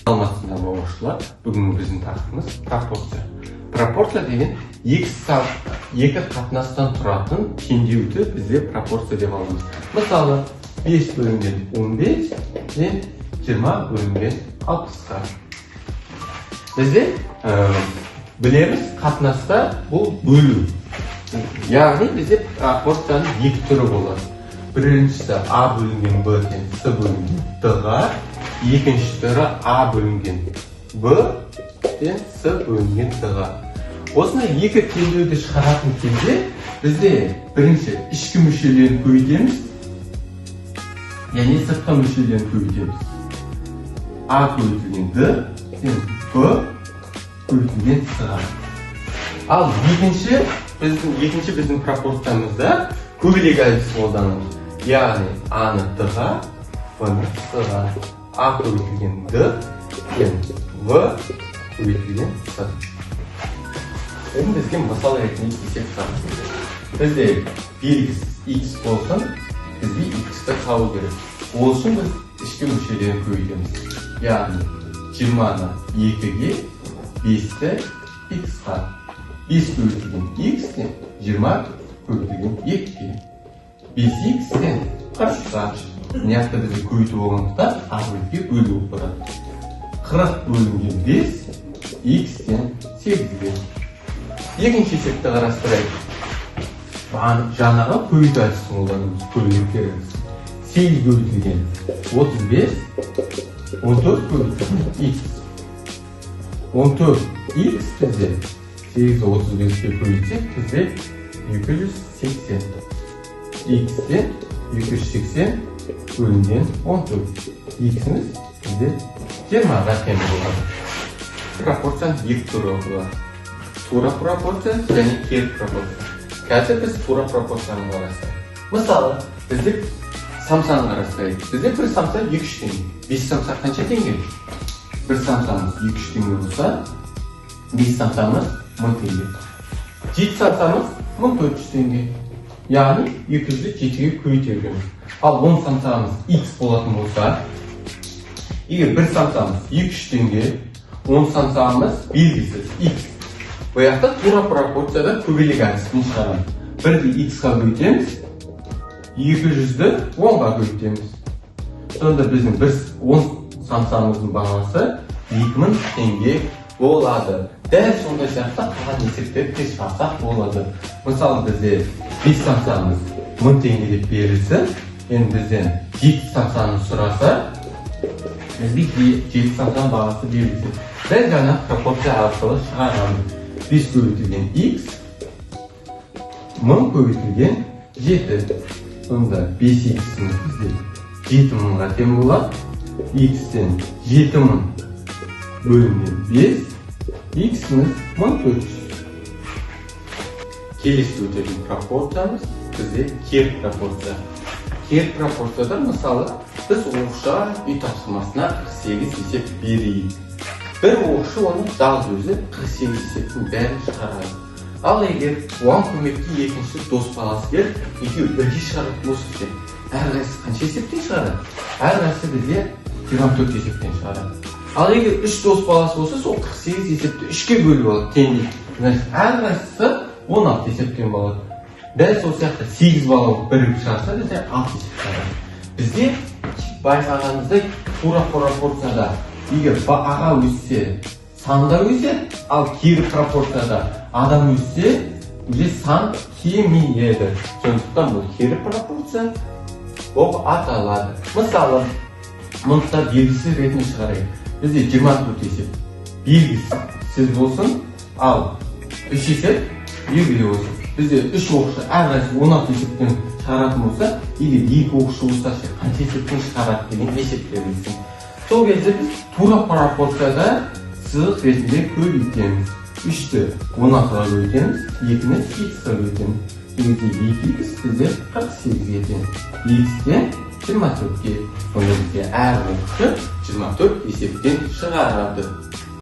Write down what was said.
Саламатсыздар бауырлар, бүгін біздің тақырыбымыз пропорция. Пропорция деген екі қатынастан тұратын теңдеуді бізде пропорция деп аламыз. Мысалы, 5 бөлінген 15 және 20 бөлінген 60-қа. Бізде білеміз, қатынаста бұл бөлу. Яғни бізде пропорцияның екі түрі болады. Біріншісі А бөлінген Б және С бөлінген Д-ға, екінші түрі А бөлінген Б және С бөлінген Д-ға. Осындай екі теңдеуді шығаратын кезде бізде бірінші ішкі мүшелерін көбейтеміз, яғни сыртқы мүшелерін көбейтеміз. А көбейтілген Д және Б көбейтілген С-ға. Ал екінші біздің пропорциямызда көбелек әдісі қолданылады. Яғни А-ны Д-ға, В-ны С-ға. А көбейтілген Д және В көбейтілген С. Енді бізге мысал ретінде есеп шығарады. Бізде белгісіз X болсын, бізге X-ті табу керек. Ол үшін біз ішкі мүшелерін көбейтеміз. Яғни 20-ны 2-ге, 5-ті X-ға. 5 көбейтілген X және 20 көбейтілген 2-ге. 5X-тен 40-ға. Мынақты бізде көбейту болғандықтан А-ге бөлу болып тұрады. 40 бөлінген 5 X-тен 8-ге. Екінші есепті қарастырайық. Жаңағы көбейту әдісін қолданамыз, көбелектеріміз. 8 көбейтілген 35, 14 көбейтілген X. 14X бізде 8-ді 35-ке көбейтсек, бізде 280. X-тен 280 бөлінген 14. X-іміз бізде 20-ға тең болады. Пропорцияның екі түрі болады. Тура пропорция және кері пропорция. Қазір біз тура пропорцияны қарастырайық. Мысалы, бізде самсаны қарастырайық. Бізде бір самса 2-3 теңге. 5 самса қанша теңге? Бір самсамыз 2-3 теңге болса, 5 самсамыз 1000 теңге. 7 самсамыз 1400 теңге. Яғни 200-ді 7-ге көбейтеміз. Ал 10 самсамыз X болатын болса, егер бір самсамыз 2-3 теңге, 10 самсамыз белгісіз X. Бұяқта тура пропорцияда көбелек әдісін шығарамыз. Бірді X-ға көбейтеміз, 200-ді 10-ға көбейтеміз. Сонда біздің 10 самсамыздың бағасы 2000 теңге болады. Дәл сондай сияқты қалған есептерді шығарсақ болады. Мысалы бізде 5 самсамыз 1000 теңге деп берілсін, енді бізден 7 самсаны сұраса, бізге 7 самсаның бағасы берілсін. Дәл жаңа пропорция арқылы шығарамыз. 5 көбейтілген X, 1000 көбейтілген 7. Сонда 5X-іміз бізде 7000-ға тең болады. X-тен 7000 бөлінген 5, X-іміз 1400. Келесі өтетін пропорциямыз бізде кері пропорция. Кері пропорцияда мысалы біз оқша үй тапсырмасына 48 есеп берейік. Бір оқшы оның жалғыз өзі 48 есептің бәрін шығарады. Ал егер оған көмекке екінші дос баласы келіп, екеуі бірге шығаратын болса, әрқайсысы қанша есептен шығарады? Әрқайсысы бізде 24 есептен шығарады. Ал егер 3 дос баласы болса, сол 48 есепті 3-ке бөліп алады, теңдейді. Әрқайсысы 16 есептен болады. Дәл сол сияқты 8 бала бірігіп шығарса, бізде 6 есеп шығарады. Бізде байқағанымыздай тура пропорцияда егер аға өссе, санда өседі, ал кері пропорцияда адам өссе, уже сан кемиеді. Сондықтан бұл кері пропорция болып аталады. Мысалы, мұнда белгісіз ретінде шығарайық. Бізде 24 есеп белгісіз болсын, ал 3 есеп белгілі болсын. Бізде 3 оқшы әрқайсысы 16 есептен шығаратын болса, егер 2 оқшы болса, қанша есептен шығарады деген есептер білсін. Сол кезде біз тура пропорцияда сызық ретінде көбейтеміз. 3-ті 16-ға көбейтеміз, 2-ні 8-ға көбейтеміз. Бізде 2x бізде 48-ге тең. X-тен 24-ге. Сонда бізде әр оқшы 24 есептен шығарады.